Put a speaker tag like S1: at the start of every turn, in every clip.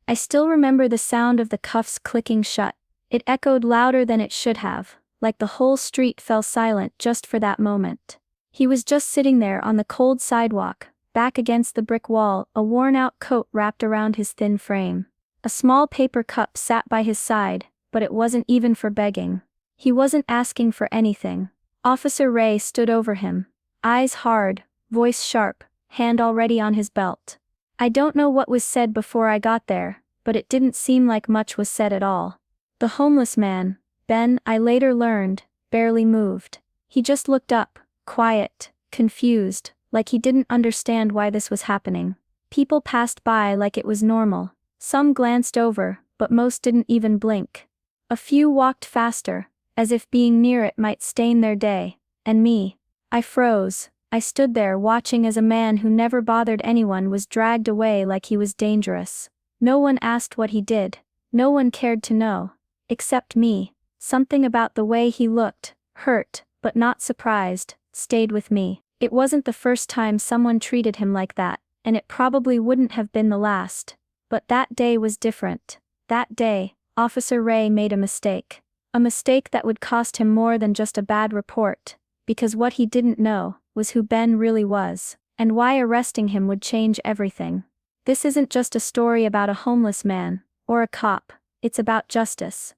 S1: I still remember the sound of the cuffs clicking shut. It echoed louder than it should have, like the whole street fell silent just for that moment. He was just sitting there on the cold sidewalk, back against the brick wall, a worn-out coat wrapped around his thin frame. A small paper cup sat by his side, but it wasn't even for begging. He wasn't asking for anything. Officer Ray stood over him. Eyes hard, voice sharp, hand already on his belt. I don't know what was said before I got there, but it didn't seem like much was said at all. The homeless man, Ben, I later learned, barely moved. He just looked up, quiet, confused, like he didn't understand why this was happening. People passed by like it was normal. Some glanced over, but most didn't even blink. A few walked faster, as if being near it might stain their day. And me. I froze. I stood there watching as a man who never bothered anyone was dragged away like he was dangerous. No one asked what he did. No one cared to know. Except me. Something about the way he looked, hurt, but not surprised, stayed with me. It wasn't the first time someone treated him like that, and it probably wouldn't have been the last. But that day was different. That day, Officer Ray made a mistake. A mistake that would cost him more than just a bad report, because what he didn't know was who Ben really was, and why arresting him would change everything. This isn't just a story about a homeless man, or a cop, it's about justice,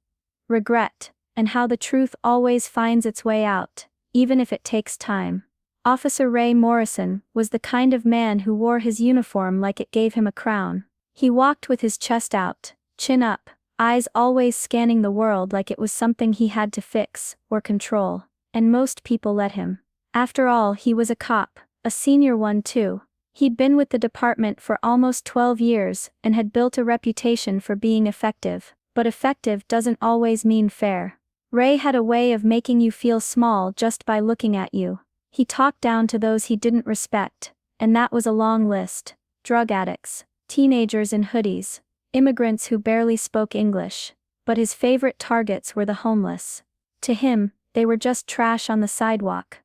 S1: regret, and how the truth always finds its way out, even if it takes time. Officer Ray Morrison was the kind of man who wore his uniform like it gave him a crown. He walked with his chest out, chin up, eyes always scanning the world like it was something he had to fix or control, and most people let him. After all, he was a cop, a senior one too. He'd been with the department for almost 12 years and had built a reputation for being effective, but effective doesn't always mean fair. Ray had a way of making you feel small just by looking at you. He talked down to those he didn't respect, and that was a long list. Drug addicts, teenagers in hoodies, immigrants who barely spoke English. But his favorite targets were the homeless. To him, they were just trash on the sidewalk.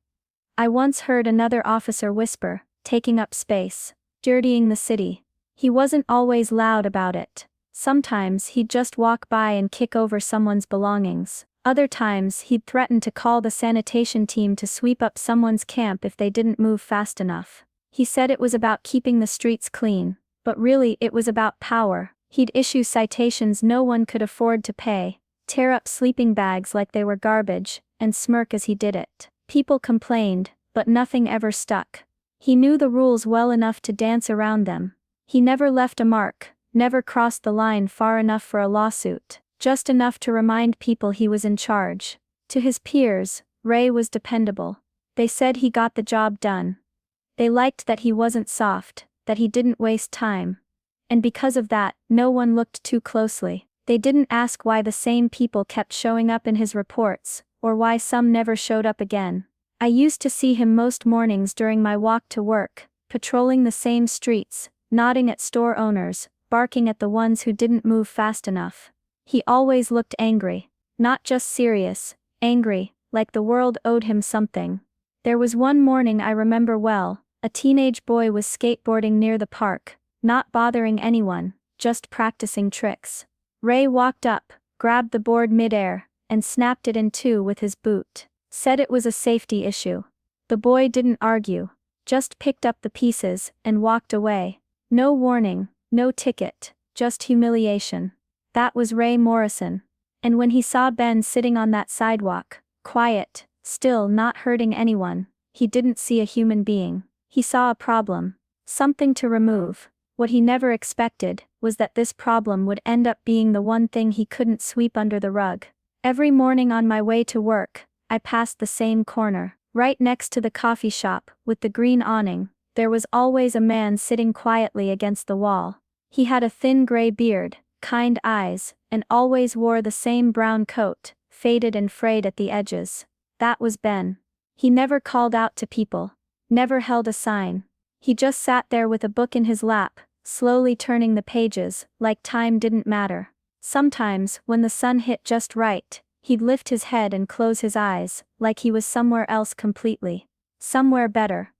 S1: I once heard another officer whisper, taking up space, dirtying the city. He wasn't always loud about it. Sometimes he'd just walk by and kick over someone's belongings. Other times he'd threaten to call the sanitation team to sweep up someone's camp if they didn't move fast enough. He said it was about keeping the streets clean, but really it was about power. He'd issue citations no one could afford to pay, tear up sleeping bags like they were garbage, and smirk as he did it. People complained, but nothing ever stuck. He knew the rules well enough to dance around them. He never left a mark, never crossed the line far enough for a lawsuit, just enough to remind people he was in charge. To his peers, Ray was dependable. They said he got the job done. They liked that he wasn't soft, that he didn't waste time. And because of that, no one looked too closely. They didn't ask why the same people kept showing up in his reports, or why some never showed up again. I used to see him most mornings during my walk to work, patrolling the same streets, nodding at store owners, barking at the ones who didn't move fast enough. He always looked angry, not just serious, angry, like the world owed him something. There was one morning I remember well. A teenage boy was skateboarding near the park, not bothering anyone, just practicing tricks. Ray walked up, grabbed the board midair, and snapped it in two with his boot. Said it was a safety issue. The boy didn't argue, just picked up the pieces and walked away. No warning, no ticket, just humiliation. That was Ray Morrison. And when he saw Ben sitting on that sidewalk, quiet, still not hurting anyone, he didn't see a human being. He saw a problem, something to remove. What he never expected was that this problem would end up being the one thing he couldn't sweep under the rug. Every morning on my way to work, I passed the same corner. Right next to the coffee shop, with the green awning, there was always a man sitting quietly against the wall. He had a thin gray beard, kind eyes, and always wore the same brown coat, faded and frayed at the edges. That was Ben. He never called out to people, never held a sign. He just sat there with a book in his lap, slowly turning the pages, like time didn't matter. Sometimes, when the sun hit just right, he'd lift his head and close his eyes, like he was somewhere else completely. Somewhere better.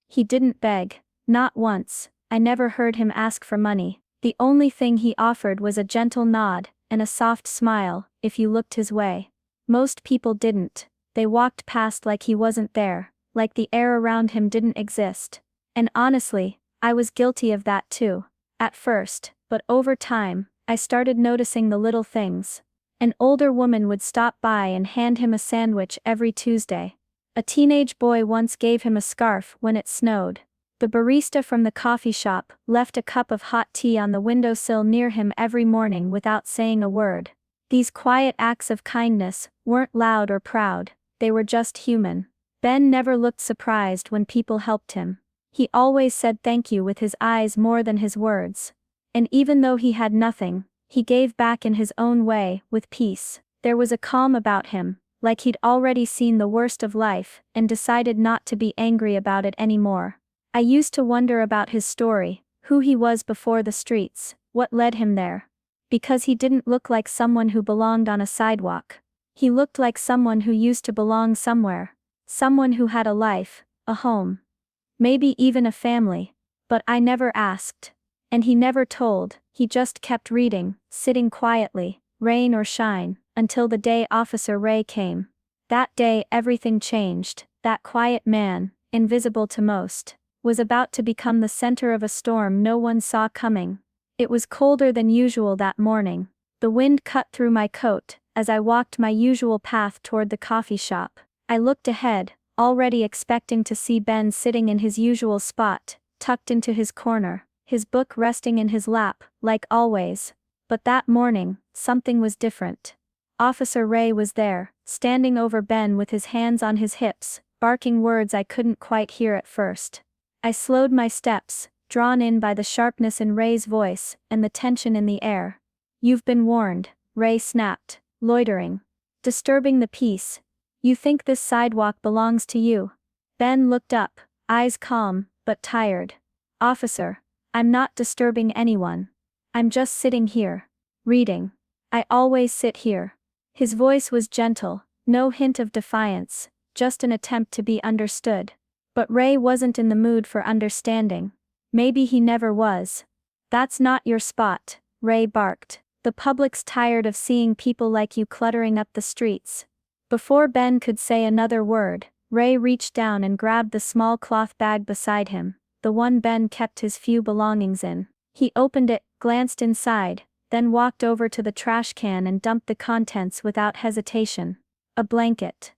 S1: He didn't beg. Not once. I never heard him ask for money. The only thing he offered was a gentle nod, and a soft smile, if you looked his way. Most people didn't. They walked past like he wasn't there, like the air around him didn't exist. And honestly, I was guilty of that too. At first, but over time, I started noticing the little things. An older woman would stop by and hand him a sandwich every Tuesday. A teenage boy once gave him a scarf when it snowed. The barista from the coffee shop left a cup of hot tea on the windowsill near him every morning without saying a word. These quiet acts of kindness weren't loud or proud, they were just human. Ben never looked surprised when people helped him. He always said thank you with his eyes more than his words. And even though he had nothing, he gave back in his own way, with peace. There was a calm about him, like he'd already seen the worst of life and decided not to be angry about it anymore. I used to wonder about his story, who he was before the streets, what led him there. Because he didn't look like someone who belonged on a sidewalk. He looked like someone who used to belong somewhere. Someone who had a life, a home. Maybe even a family. But I never asked. And he never told, he just kept reading, sitting quietly, rain or shine, until the day Officer Ray came. That day everything changed. That quiet man, invisible to most, was about to become the center of a storm no one saw coming. It was colder than usual that morning. The wind cut through my coat, as I walked my usual path toward the coffee shop. I looked ahead, already expecting to see Ben sitting in his usual spot, tucked into his corner, his book resting in his lap, like always. But that morning, something was different. Officer Ray was there, standing over Ben with his hands on his hips, barking words I couldn't quite hear at first. I slowed my steps, drawn in by the sharpness in Ray's voice, and the tension in the air. "You've been warned," Ray snapped, loitering. "Disturbing the peace. You think this sidewalk belongs to you?" Ben looked up, eyes calm, but tired. "Officer, I'm not disturbing anyone. I'm just sitting here. Reading. I always sit here." His voice was gentle, no hint of defiance, just an attempt to be understood. But Ray wasn't in the mood for understanding. Maybe he never was. "That's not your spot," Ray barked. "The public's tired of seeing people like you cluttering up the streets." Before Ben could say another word, Ray reached down and grabbed the small cloth bag beside him, the one Ben kept his few belongings in. He opened it, glanced inside, then walked over to the trash can and dumped the contents without hesitation. A blanket.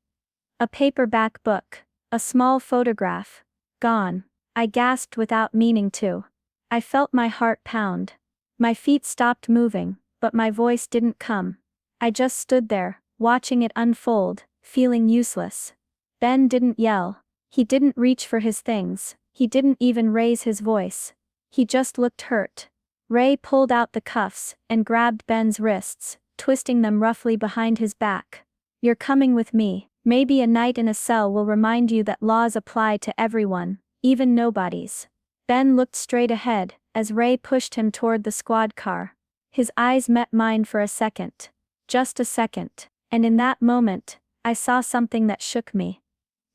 S1: A paperback book. A small photograph. Gone. I gasped without meaning to. I felt my heart pound. My feet stopped moving, but my voice didn't come. I just stood there, watching it unfold, feeling useless. Ben didn't yell. He didn't reach for his things. He didn't even raise his voice. He just looked hurt. Ray pulled out the cuffs and grabbed Ben's wrists, twisting them roughly behind his back. "You're coming with me. Maybe a night in a cell will remind you that laws apply to everyone, even nobodies." Ben looked straight ahead, as Ray pushed him toward the squad car. His eyes met mine for a second. Just a second. And in that moment, I saw something that shook me.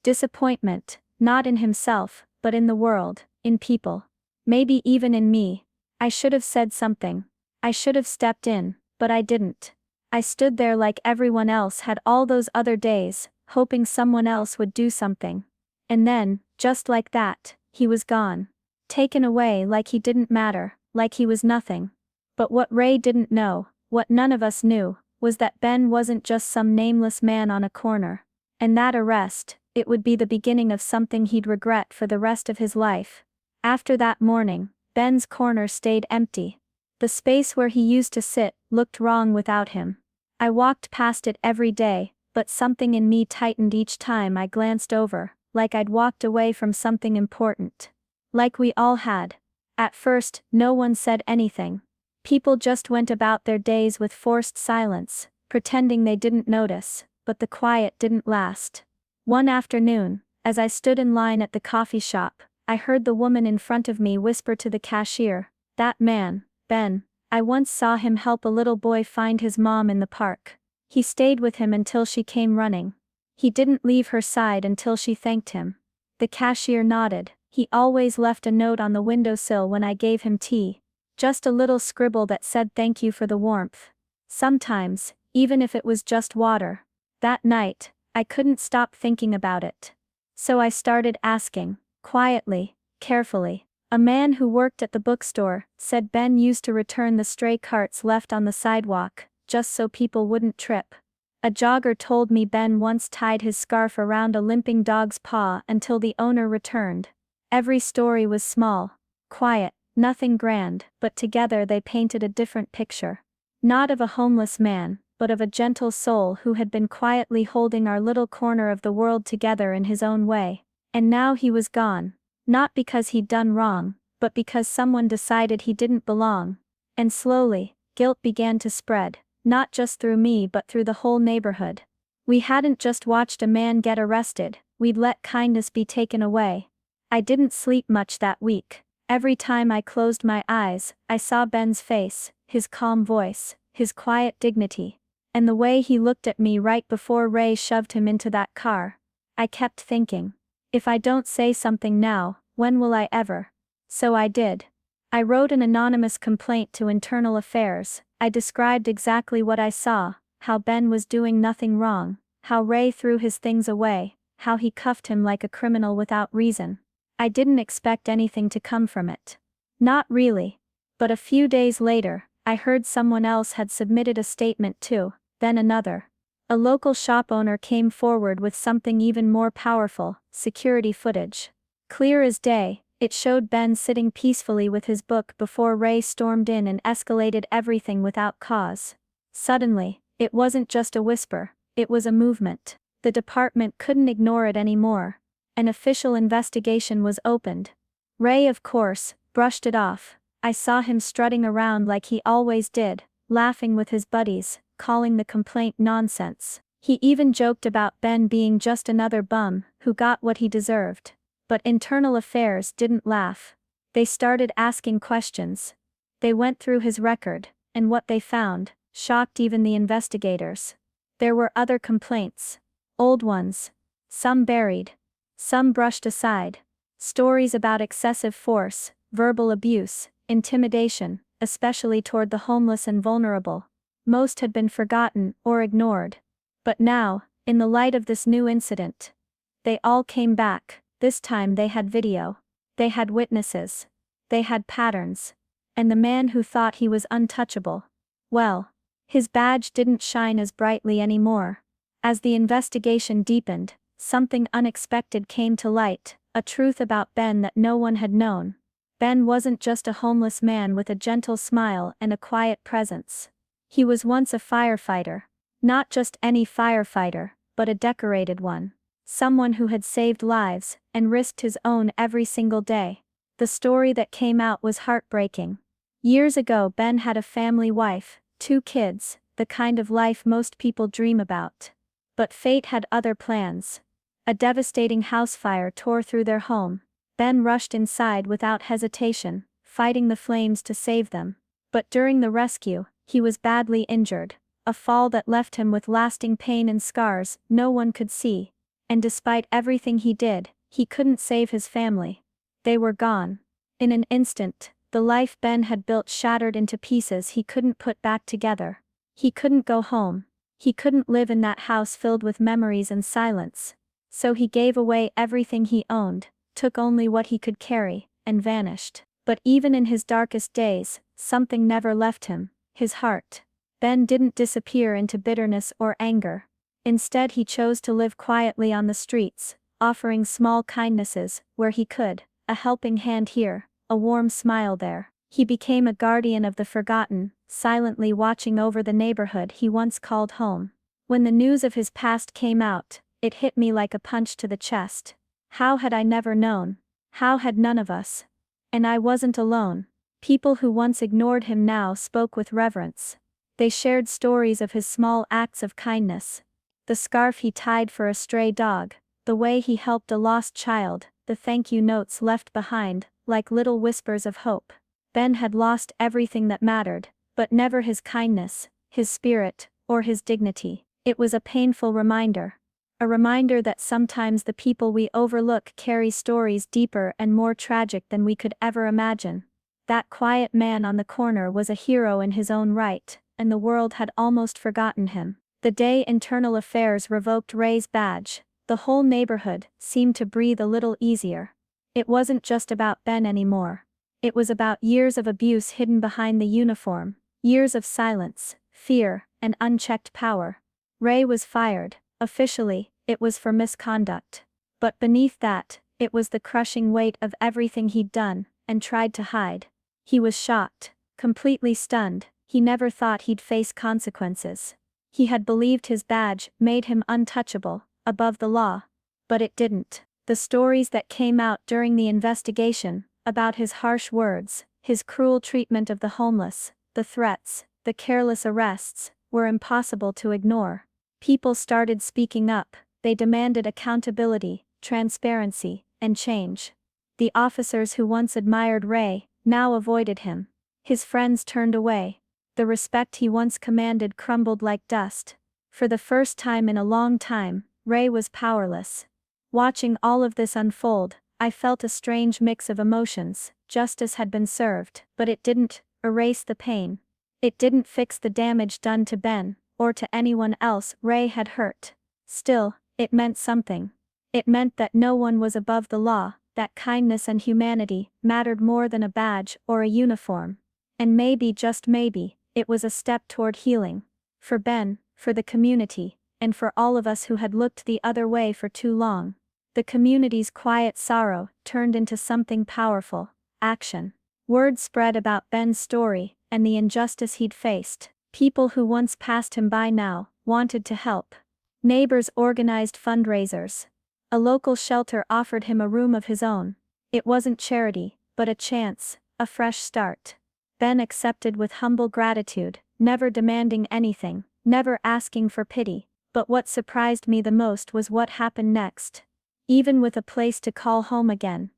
S1: Disappointment, not in himself, but in the world, in people. Maybe even in me. I should have said something. I should have stepped in, but I didn't. I stood there like everyone else had all those other days, hoping someone else would do something. And then, just like that, he was gone. Taken away like he didn't matter, like he was nothing. But what Ray didn't know, what none of us knew, was that Ben wasn't just some nameless man on a corner. And that arrest, it would be the beginning of something he'd regret for the rest of his life. After that morning, Ben's corner stayed empty. The space where he used to sit looked wrong without him. I walked past it every day, but something in me tightened each time I glanced over, like I'd walked away from something important. Like we all had. At first, no one said anything. People just went about their days with forced silence, pretending they didn't notice, but the quiet didn't last. One afternoon, as I stood in line at the coffee shop, I heard the woman in front of me whisper to the cashier, "That man, Ben, I once saw him help a little boy find his mom in the park. He stayed with him until she came running. He didn't leave her side until she thanked him." The cashier nodded. "He always left a note on the windowsill when I gave him tea." Just a little scribble that said thank you for the warmth. Sometimes, even if it was just water. That night, I couldn't stop thinking about it. So I started asking, quietly, carefully. A man who worked at the bookstore said Ben used to return the stray carts left on the sidewalk, just so people wouldn't trip. A jogger told me Ben once tied his scarf around a limping dog's paw until the owner returned. Every story was small, quiet, nothing grand, but together they painted a different picture. Not of a homeless man, but of a gentle soul who had been quietly holding our little corner of the world together in his own way. And now he was gone. Not because he'd done wrong, but because someone decided he didn't belong. And slowly, guilt began to spread, not just through me but through the whole neighborhood. We hadn't just watched a man get arrested, we'd let kindness be taken away. I didn't sleep much that week. Every time I closed my eyes, I saw Ben's face, his calm voice, his quiet dignity. And the way he looked at me right before Ray shoved him into that car. I kept thinking, if I don't say something now, when will I ever? So I did. I wrote an anonymous complaint to Internal Affairs. I described exactly what I saw, how Ben was doing nothing wrong, how Ray threw his things away, how he cuffed him like a criminal without reason. I didn't expect anything to come from it. Not really. But a few days later, I heard someone else had submitted a statement too, then another. A local shop owner came forward with something even more powerful, security footage. Clear as day, it showed Ben sitting peacefully with his book before Ray stormed in and escalated everything without cause. Suddenly, it wasn't just a whisper, it was a movement. The department couldn't ignore it anymore. An official investigation was opened. Ray, of course, brushed it off. I saw him strutting around like he always did, laughing with his buddies, calling the complaint nonsense. He even joked about Ben being just another bum who got what he deserved. But Internal Affairs didn't laugh. They started asking questions. They went through his record, and what they found shocked even the investigators. There were other complaints. Old ones. Some buried. Some brushed aside. Stories about excessive force, verbal abuse, intimidation, especially toward the homeless and vulnerable. Most had been forgotten or ignored. But now, in the light of this new incident, they all came back. This time they had video. They had witnesses. They had patterns. And the man who thought he was untouchable, well, his badge didn't shine as brightly anymore. As the investigation deepened, something unexpected came to light, a truth about Ben that no one had known. Ben wasn't just a homeless man with a gentle smile and a quiet presence. He was once a firefighter. Not just any firefighter, but a decorated one. Someone who had saved lives, and risked his own every single day. The story that came out was heartbreaking. Years ago Ben had a family wife, 2 kids, the kind of life most people dream about. But fate had other plans. A devastating house fire tore through their home. Ben rushed inside without hesitation, fighting the flames to save them. But during the rescue, he was badly injured. A fall that left him with lasting pain and scars no one could see. And despite everything he did, he couldn't save his family. They were gone. In an instant, the life Ben had built shattered into pieces he couldn't put back together. He couldn't go home. He couldn't live in that house filled with memories and silence. So he gave away everything he owned, took only what he could carry, and vanished. But even in his darkest days, something never left him, his heart. Ben didn't disappear into bitterness or anger. Instead he chose to live quietly on the streets, offering small kindnesses where he could, a helping hand here, a warm smile there. He became a guardian of the forgotten, silently watching over the neighborhood he once called home. When the news of his past came out, it hit me like a punch to the chest. How had I never known? How had none of us? And I wasn't alone. People who once ignored him now spoke with reverence. They shared stories of his small acts of kindness. The scarf he tied for a stray dog, the way he helped a lost child, the thank you notes left behind, like little whispers of hope. Ben had lost everything that mattered, but never his kindness, his spirit, or his dignity. It was a painful reminder. A reminder that sometimes the people we overlook carry stories deeper and more tragic than we could ever imagine. That quiet man on the corner was a hero in his own right, and the world had almost forgotten him. The day Internal Affairs revoked Ray's badge, the whole neighborhood seemed to breathe a little easier. It wasn't just about Ben anymore. It was about years of abuse hidden behind the uniform, years of silence, fear, and unchecked power. Ray was fired. Officially, it was for misconduct. But beneath that, it was the crushing weight of everything he'd done and tried to hide. He was shocked, completely stunned. He never thought he'd face consequences. He had believed his badge made him untouchable, above the law. But it didn't. The stories that came out during the investigation, about his harsh words, his cruel treatment of the homeless, the threats, the careless arrests, were impossible to ignore. People started speaking up. They demanded accountability, transparency, and change. The officers who once admired Ray now avoided him. His friends turned away. The respect he once commanded crumbled like dust. For the first time in a long time, Ray was powerless. Watching all of this unfold, I felt a strange mix of emotions. Justice had been served, but it didn't erase the pain. It didn't fix the damage done to Ben, or to anyone else Ray had hurt. Still, it meant something. It meant that no one was above the law, that kindness and humanity mattered more than a badge or a uniform. And maybe, just maybe, it was a step toward healing. For Ben, for the community, and for all of us who had looked the other way for too long. The community's quiet sorrow turned into something powerful: action. Word spread about Ben's story and the injustice he'd faced. People who once passed him by now wanted to help. Neighbors organized fundraisers. A local shelter offered him a room of his own. It wasn't charity, but a chance, a fresh start. Ben accepted with humble gratitude, never demanding anything, never asking for pity. But what surprised me the most was what happened next. Even with a place to call home again,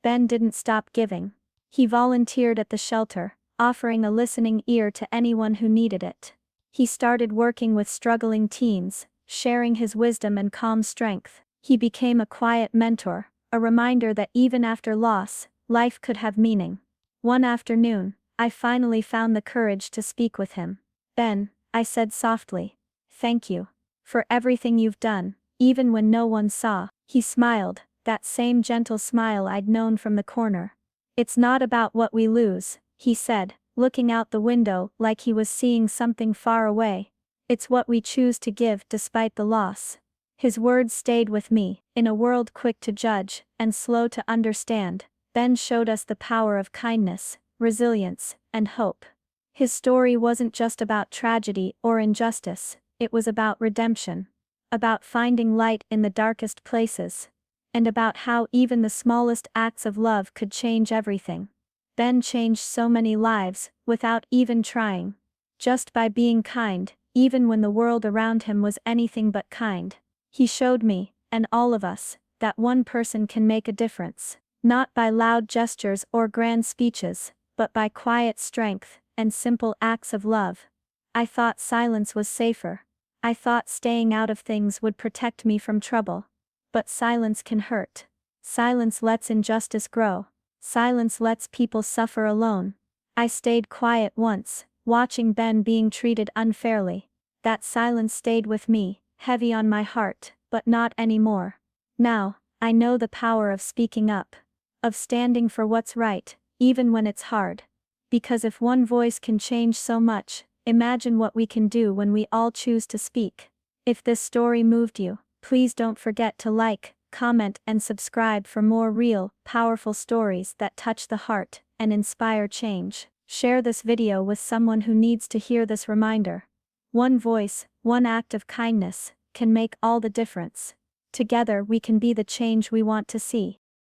S1: Ben didn't stop giving. He volunteered at the shelter, offering a listening ear to anyone who needed it. He started working with struggling teens, sharing his wisdom and calm strength. He became a quiet mentor, a reminder that even after loss, life could have meaning. One afternoon, I finally found the courage to speak with him. "Ben," I said softly, "thank you for everything you've done, even when no one saw." He smiled, that same gentle smile I'd known from the corner. "It's not about what we lose," he said, looking out the window like he was seeing something far away. "It's what we choose to give despite the loss." His words stayed with me. In a world quick to judge and slow to understand, Ben showed us the power of kindness, resilience, and hope. His story wasn't just about tragedy or injustice, it was about redemption. About finding light in the darkest places. And about how even the smallest acts of love could change everything. Ben changed so many lives, without even trying. Just by being kind, even when the world around him was anything but kind. He showed me, and all of us, that one person can make a difference. Not by loud gestures or grand speeches, but by quiet strength and simple acts of love. I thought silence was safer. I thought staying out of things would protect me from trouble. But silence can hurt. Silence lets injustice grow. Silence lets people suffer alone. I stayed quiet once, watching Ben being treated unfairly. That silence stayed with me, heavy on my heart, but not anymore. Now, I know the power of speaking up. Of standing for what's right, even when it's hard. Because if one voice can change so much, imagine what we can do when we all choose to speak. If this story moved you, please don't forget to like, comment, and subscribe for more real, powerful stories that touch the heart and inspire change. Share this video with someone who needs to hear this reminder. One voice, one act of kindness, can make all the difference. Together we can be the change we want to see.